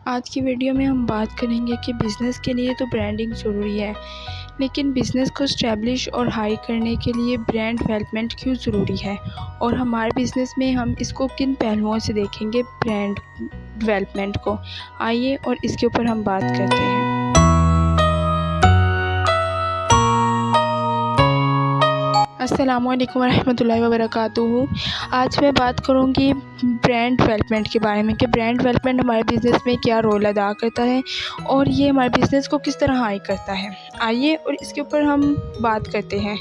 आज की वीडियो में हम बात करेंगे कि बिज़नेस के लिए तो ब्रांडिंग ज़रूरी है, लेकिन बिज़नेस को स्टैब्लिश और हाई करने के लिए ब्रांड डेवलपमेंट क्यों ज़रूरी है और हमारे बिज़नेस में हम इसको किन पहलुओं से देखेंगे ब्रांड डेवलपमेंट को। आइए और इसके ऊपर हम बात करते हैं। अस्सलामुअलैकुम रहमतुल्लाहि व बरकातुहू। आज मैं बात करूँगी ब्रांड डेवलपमेंट के बारे में कि ब्रांड डेवलपमेंट हमारे बिज़नेस में क्या रोल अदा करता है और ये हमारे बिज़नेस को किस तरह हाई करता है। आइए और इसके ऊपर हम बात करते हैं।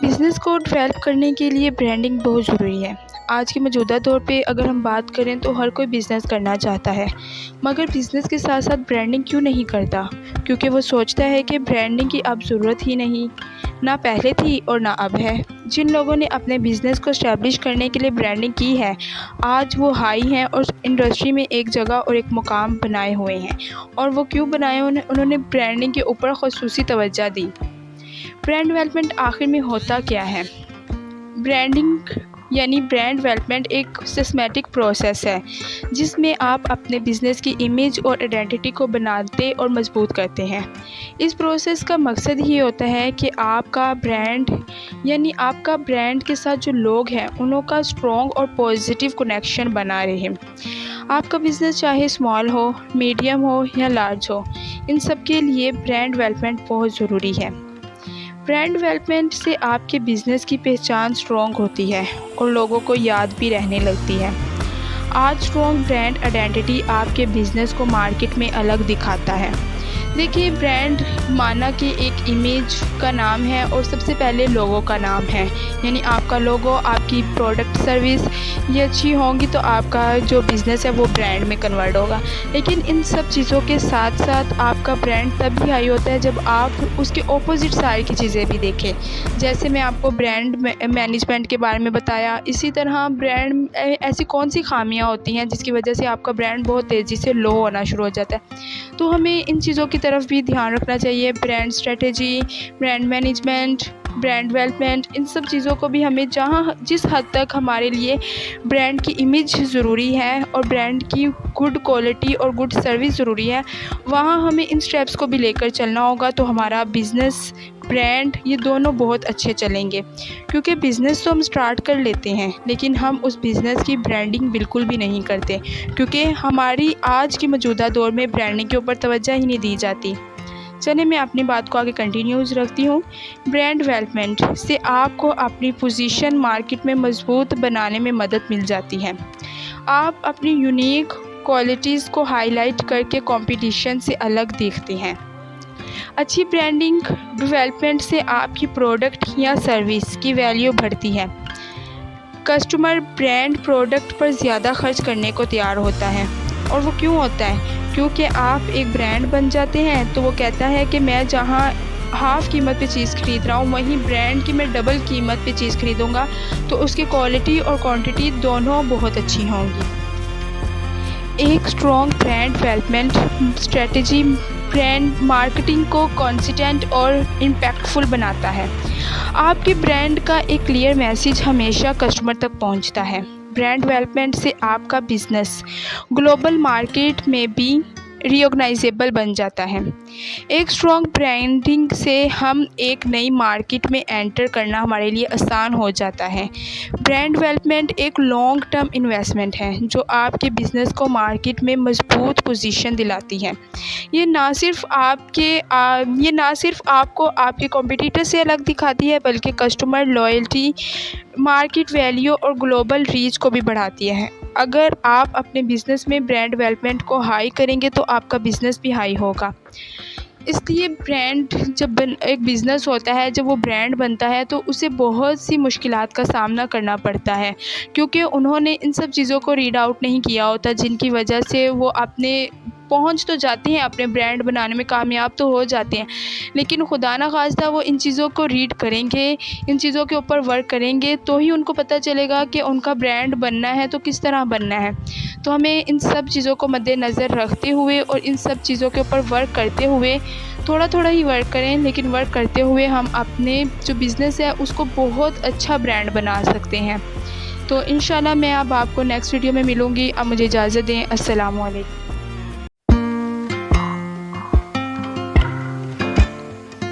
बिज़नेस को डेवलप करने के लिए ब्रांडिंग बहुत ज़रूरी है। आज के मौजूदा दौर पे अगर हम बात करें तो हर कोई बिज़नेस करना चाहता है, मगर बिज़नेस के साथ साथ ब्रांडिंग क्यों नहीं करता? क्योंकि वो सोचता है कि ब्रांडिंग की अब ज़रूरत ही नहीं, ना पहले थी और ना अब है। जिन लोगों ने अपने बिज़नेस को इस्टेब्लिश करने के लिए ब्रांडिंग की है, आज वो हाई हैं और इंडस्ट्री में एक जगह और एक मुकाम बनाए हुए हैं। और वो क्यों बनाए? उन्होंने ब्रांडिंग के ऊपर ख़ुसूसी तवज्जो दी। ब्रांड डेवलपमेंट आखिर में होता क्या है? ब्रांडिंग यानी ब्रांड डेवलपमेंट एक सिस्टमैटिक प्रोसेस है जिसमें आप अपने बिज़नेस की इमेज और आइडेंटिटी को बनाते और मजबूत करते हैं। इस प्रोसेस का मकसद ही होता है कि आपका ब्रांड यानी आपका ब्रांड के साथ जो लोग हैं उनका स्ट्रॉन्ग और पॉजिटिव कनेक्शन बना रहे। आपका बिज़नेस चाहे स्मॉल हो, मीडियम हो या लार्ज हो, इन सब के लिए ब्रांड डेवलपमेंट बहुत ज़रूरी है। ब्रांड डेवलपमेंट से आपके बिज़नेस की पहचान स्ट्रॉन्ग होती है और लोगों को याद भी रहने लगती है। आज स्ट्रॉन्ग ब्रांड आइडेंटिटी आपके बिज़नेस को मार्केट में अलग दिखाता है। देखिए, ब्रांड माना कि एक इमेज का नाम है और सबसे पहले लोगो का नाम है, यानी आपका लोगो, आपकी प्रोडक्ट सर्विस ये अच्छी होंगी तो आपका जो बिज़नेस है वो ब्रांड में कन्वर्ट होगा। लेकिन इन सब चीज़ों के साथ साथ आपका ब्रांड तब भी हाई होता है जब आप उसके ऑपोजिट साइड की चीज़ें भी देखें। जैसे मैं आपको ब्रांड मैनेजमेंट के बारे में बताया, इसी तरह ब्रांड ऐसी कौन सी खामियां होती हैं जिसकी वजह से आपका ब्रांड बहुत तेज़ी से लो होना शुरू हो जाता है। तो हमें इन चीज़ों की तरफ भी ध्यान रखना चाहिए। Brand strategy, brand management, brand development, इन सब चीज़ों को भी हमें जिस हद तक हमारे लिए ब्रांड की इमेज ज़रूरी है और ब्रांड की गुड क्वालिटी और गुड सर्विस ज़रूरी है, वहाँ हमें इन स्टेप्स को भी लेकर चलना होगा। तो हमारा बिज़नेस, ब्रांड ये दोनों बहुत अच्छे चलेंगे। क्योंकि बिज़नेस तो हम स्टार्ट कर लेते हैं लेकिन हम उस बिज़नेस की ब्रांडिंग बिल्कुल भी नहीं करते, क्योंकि हमारी आज की मौजूदा दौर में ब्रांडिंग के ऊपर तवज्जो ही नहीं दी जाती। चलिए मैं अपनी बात को आगे कंटिन्यूज़ रखती हूँ। ब्रांड डेवलपमेंट से आपको अपनी पोजीशन मार्केट में मजबूत बनाने में मदद मिल जाती है। आप अपनी यूनिक क्वालिटीज़ को हाईलाइट करके कंपटीशन से अलग दिखते हैं। अच्छी ब्रांडिंग डेवलपमेंट से आपकी प्रोडक्ट या सर्विस की वैल्यू बढ़ती है। कस्टमर ब्रांड प्रोडक्ट पर ज़्यादा खर्च करने को तैयार होता है। और वो क्यों होता है? क्योंकि आप एक ब्रांड बन जाते हैं तो वो कहता है कि मैं जहाँ हाफ़ कीमत पे चीज़ खरीद रहा हूँ वहीं ब्रांड की मैं डबल कीमत पे चीज़ खरीदूँगा, तो उसकी क्वालिटी और क्वांटिटी दोनों बहुत अच्छी होंगी। एक strong brand development strategy brand marketing को कंसिस्टेंट और इम्पैक्टफुल बनाता है। आपके ब्रांड का एक क्लियर मैसेज हमेशा कस्टमर तक पहुंचता है। ब्रांड डेवलपमेंट से आपका बिज़नेस ग्लोबल मार्केट में भी रिकॉग्नाइजेबल बन जाता है। एक स्ट्रॉन्ग ब्रांडिंग से हम एक नई मार्केट में एंटर करना हमारे लिए आसान हो जाता है। ब्रांड डेवलपमेंट एक लॉन्ग टर्म इन्वेस्टमेंट है जो आपके बिज़नेस को मार्केट में मजबूत पोजीशन दिलाती है। ये ना सिर्फ आपको आपके कॉम्पिटिटर से अलग दिखाती है बल्कि कस्टमर लॉयल्टी, मार्केट वैल्यू और ग्लोबल रीच को भी बढ़ाती है। अगर आप अपने बिज़नेस में ब्रांड डेवलपमेंट को हाई करेंगे तो आपका बिज़नेस भी हाई होगा। इसलिए ब्रांड जब एक बिज़नेस होता है, जब वो ब्रांड बनता है तो उसे बहुत सी मुश्किलात का सामना करना पड़ता है, क्योंकि उन्होंने इन सब चीज़ों को रीड आउट नहीं किया होता, जिनकी वजह से वो अपने पहुंच तो जाते हैं, अपने ब्रांड बनाने में कामयाब तो हो जाते हैं, लेकिन खुदा ना खास्ता वो इन चीज़ों को रीड करेंगे, इन चीज़ों के ऊपर वर्क करेंगे तो ही उनको पता चलेगा कि उनका ब्रांड बनना है तो किस तरह बनना है। तो हमें इन सब चीज़ों को मद्देनज़र रखते हुए और इन सब चीज़ों के ऊपर वर्क करते हुए, थोड़ा थोड़ा ही वर्क करें लेकिन वर्क करते हुए हम अपने जो बिज़नेस है उसको बहुत अच्छा ब्रांड बना सकते हैं। तो इंशाल्लाह मैं अब आपको नेक्स्ट वीडियो में मिलूँगी। अब मुझे इजाज़त दें। अस्सलामु अलैकुम।